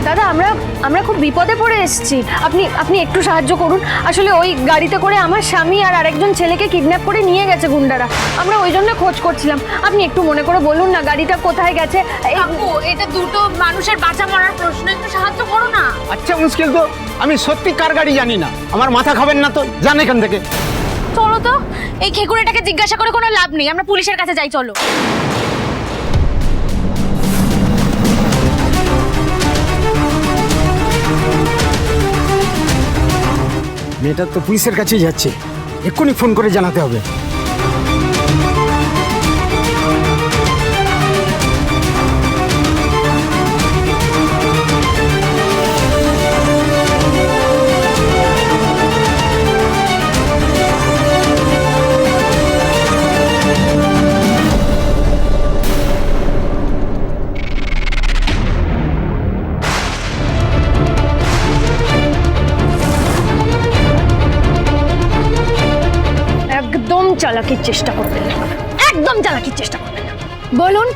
দাদা আমরা আমরা খুব বিপদে পড়ে এসেছি, আপনি আপনি একটু সাহায্য করুন। আসলে ওই গাড়িতে করে আমার স্বামী আর আরেকজন ছেলেকে কিডন্যাপ করে নিয়ে গেছে গুন্ডারা, আমরা ওই জন্য খোঁজ করছিলাম। আপনি একটু মনে করে বলুন না গাড়িটা কোথায় গেছে। কাকু এটা দুটো মানুষের বাঁচা মরার প্রশ্ন, একটু সাহায্য করো না। আচ্ছা মুশকিল তো, আমি সত্যি কার গাড়ি জানি না, আমার মাথা খাবেন না তো, জান এখান থেকে। চলো তো, এই খেকুড়েটাকে জিজ্ঞাসা করে কোনো লাভ নেই, আমরা পুলিশের কাছে যাই, চলো। মেয়েটা তো পুলিশের কাছেই যাচ্ছে, এক্ষুনি ফোন করে জানাতে হবে। একদম চালাকির চেষ্টা করবেন না, একদম চালাকির চেষ্টা করবেন না। বলুন,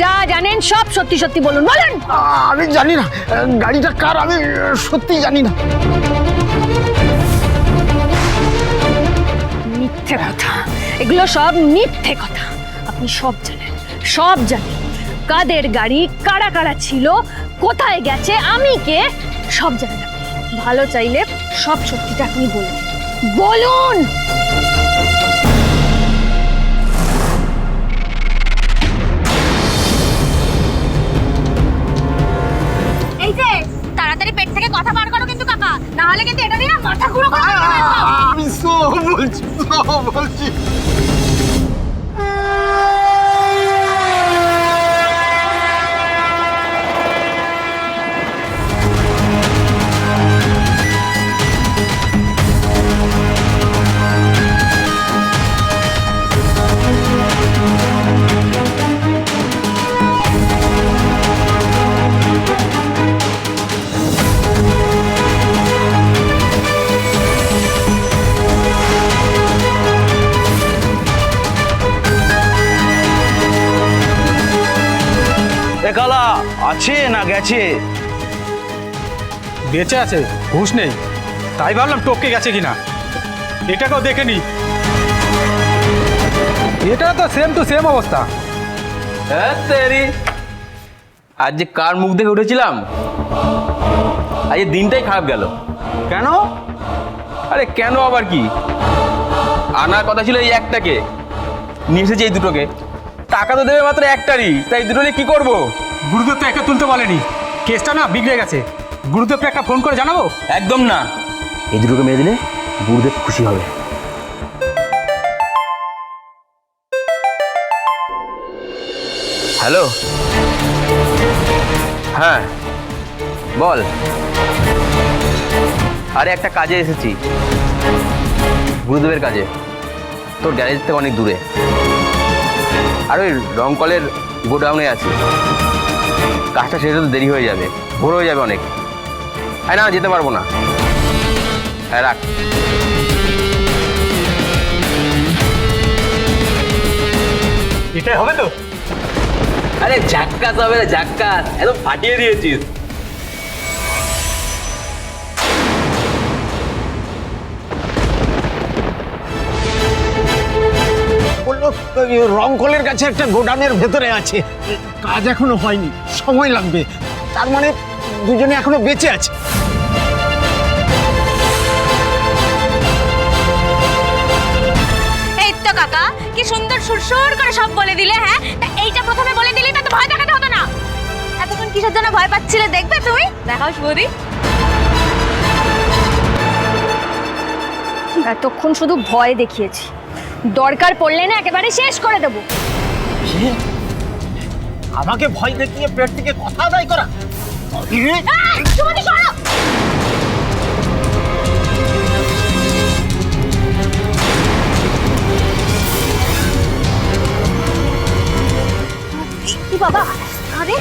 যা জানেন সব সত্যি সত্যি বলুন, বলুন। আমি জানি না গাড়িটা কার, আমি সত্যি জানি না। মিথ্যে কথা, এগুলো সব মিথ্যে কথা। আপনি সব জানেন, সব জানেন কাদের গাড়ি, কারা কারা ছিল, কোথায় গেছে, আমি কে, সব জানেন আপনি। ভালো চাইলে সব সত্যিটা আপনি বলুন, বলুন। এই যে তাড়াতাড়ি পেট থেকে কথা বার করো কিন্তু কাকা, না হলে কিন্তু এটা নিয়ে না মাথা ঘুরো করে দেবে একদম। আমি সব বলছি, সব বলছি। একালা আছে না গেছে? বেঁচে আছে, হুঁশ নেই, তাই ভাবলাম টপকে গেছে কিনা। এটাকেও দেখে নি, এটা তো সেম টু সেম অবস্থা। আজ যে কার মুখ দেখে উঠেছিলাম, আজ এই দিনটাই খারাপ গেল। কেন? আরে কেন আবার কি, আনার কথা ছিল এই একটাকে, নিয়ে এসেছে এই দুটোকে। টাকা তো দেবে মাত্র একটারই, তাই দুটো নিয়ে কি করবো? গুরুদেব তো একে তুলতে বলেনি, কেসটা না বিগড়ে গেছে। গুরুদেবকে একটা ফোন করে জানাবো? একদম না, এই দুটোকে মেরে দিলে গুরুদেব খুশি হবে। হ্যালো, হ্যাঁ বল। আরে একটা কাজে এসেছি, গুরুদেবের কাজে, তোর গ্যারেজ থেকে অনেক দূরে। আর ওই রংকলের গোডাউনে আছি, কাজটা শেষ হতে দেরি হয়ে যাবে, ভোর হয়ে যাবে অনেক। হ্যাঁ না, যেতে পারবো না। হ্যাঁ রাখ। এটাই হবে তো? আরে ঝাক্কাস হবে রে, ঝাক্কাস, একদম ফাটিয়ে দিয়েছিস। বললো রংকলের কাছে একটা গোডাউনের ভেতরে আছে, কাজ এখনো হয়নি, সময় লাগবে। তার মানে দুজনে এখনো বেঁচে আছে। এই তো কাকা, কি সুন্দর সুরসুর করে সব বলে দিলে। হ্যাঁ, তা এইটা প্রথমে বলে দিলে তো ভয় দেখাতে হতো না। এতক্ষণ কিসের জন্য ভয় পাচ্ছিলে দেখবে তুমি, দেখাও শুভদি। এতক্ষণ শুধু ভয় দেখিয়েছি, দরকার পড়লে না একেবারে শেষ করে দেবো। আমাকে ভয় দেখিয়ে পেট থেকে কথা আদায় করা? শুভদি সরো। কি বাবা, আরে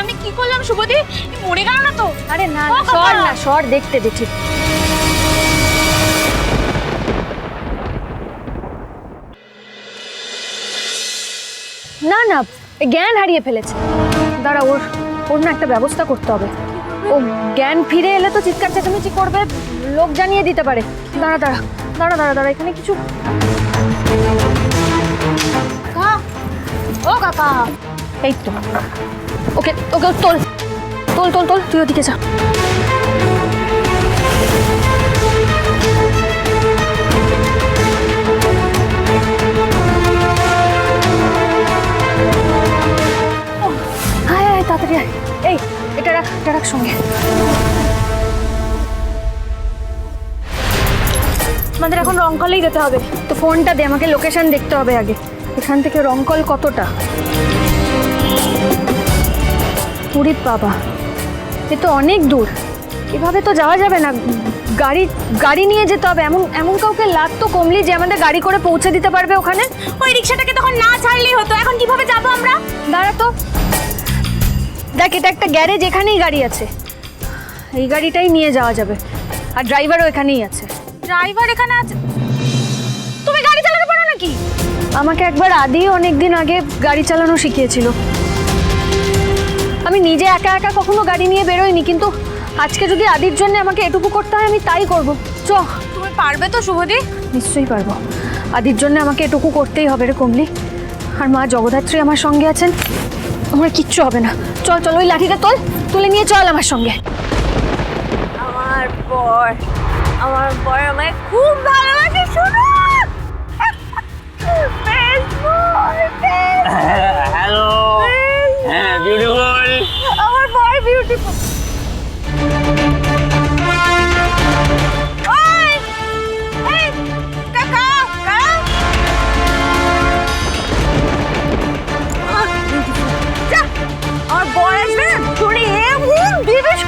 আমি কি করলাম শুভদি, মরে গেল না তো? আরে না ও বাবা! সর না, সর, দেখতে দেখি। না না জ্ঞান হারিয়ে ফেলেছে। দাঁড়া, ওর না একটা ব্যবস্থা করতে হবে। ও জ্ঞান ফিরে এলে তো চিৎকার চেঁচামেচি করবে, লোক জানিয়ে দিতে পারে। দাঁড়া দাঁড়া দাঁড়া দাঁড়া দাঁড়া, এখানে কিছু। ও কাকা, এই তো। ওকে ওকে তোল তোল তোল তোল, তুই ওদিকে যা। তাড়াতাড়ি আয়। এই এটা রাখ সঙ্গে। আমাদের এখন রংকলেই যেতে হবে। তো ফোনটা দে, আমাকে লোকেশন দেখতে হবে আগে। এখান থেকে রংকল কতটা? পুরী বাবা, এ তো অনেক দূর, এভাবে তো যাওয়া যাবে না। গাড়ি নিয়ে যেতে হবে। এমন কাউকে লাগতো কমলি যে আমাদের গাড়ি করে পৌঁছে দিতে পারবে ওখানে। ওই রিক্সাটাকে তখন না ছাড়লেই হতো, এখন কিভাবে যাবো আমরা? দাঁড়া তো, দেখ এটা একটা গ্যারেজ, এখানেই গাড়ি আছে, এই গাড়িটাই নিয়ে যাওয়া যাবে। আর ড্রাইভারও এখানেই আছে। ড্রাইভার এখানে আছে? তুমি গাড়ি চালাতে পারো নাকি? আমাকে একবার আদি অনেকদিন আগে গাড়ি চালানো শিখিয়েছিল। আমি নিজে একা একা কখনো গাড়ি নিয়ে বেরোইনি, কিন্তু আজকে যদি আদির জন্য আমাকে এটুকু করতে হয় আমি তাই করব। চ। তুমি পারবে তো শুভদি? নিশ্চয়ই পারবো, আদির জন্য আমাকে এটুকু করতেই হবে রে কমলি। আর মা জগদ্ধাত্রী আমার সঙ্গে আছেন, আমার কিচ্ছু হবে না। চল চল, ওই লাঠিটা তুলে নিয়ে চল আমার সঙ্গে। আমার বর আমায় খুব ভালোবাসে। শোনো, হ্যালো। হ্যাঁ, বিউটিফুল। আমার বর বিউটিফুল। আমার বর আসবে না, তোরে এমন দিবেশ।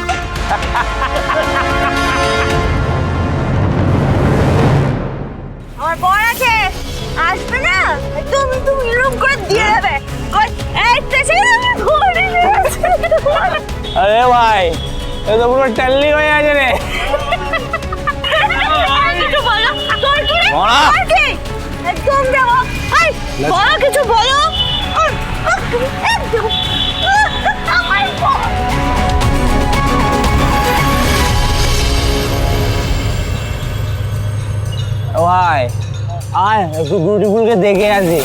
আমার বর আছে, আসবে না, তুমি এরকম করে দিয়ে দেবে। এই স্টেশনে আমি ঘুরে নিয়েছি। আরে ভাই, এ তো পুরো টাল্লি হয়ে আছে রে। কিছু বলো, তোর কি রে? বলা। তোর কি? একদম দেবো। এই, বলো কিছু বলো। একদম। আমার বর। ভাই আয় একটু বিউটিফুলকে দেখে আসি।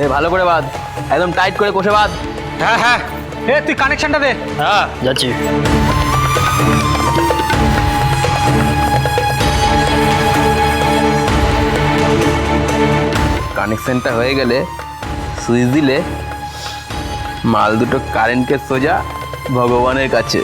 এ ভালো করে বাঁধ, একদম টাইট করে কষে বাঁধ। হ্যাঁ হ্যাঁ, এ তুই কানেকশনটা দে। হ্যাঁ যাচ্ছি। কানেকশনটা হয়ে গেলে সুইচ দিলে মাল দুটো কারেন্টকে সোজা ভগবানের কাছে।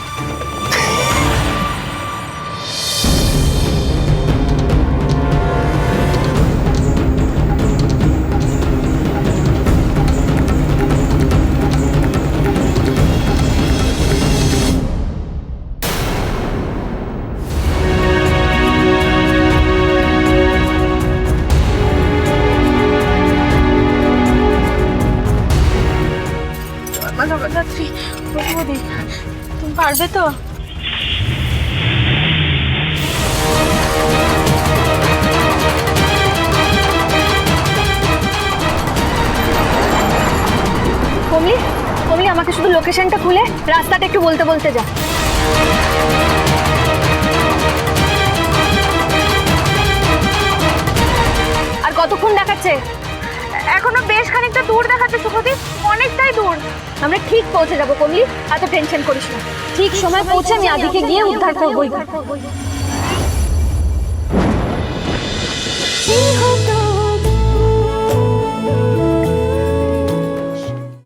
জগদ্ধাত্রী, প্রভুদি, তুমি পারবে তো? কমলি আমাকে শুধু লোকেশনটা খুলে রাস্তাটা একটু বলতে বলতে যা। আর কতক্ষণ দেখাচ্ছে? এখনো বেশ খানিকটা দূর দেখাচ্ছে শুভদি, অনেকটাই দূর। আমরা ঠিক পৌঁছে যাবো কমলি, এত টেনশন করিস না। ঠিক সময় পৌঁছে আমি আদিকে গিয়ে উদ্ধার করবোই।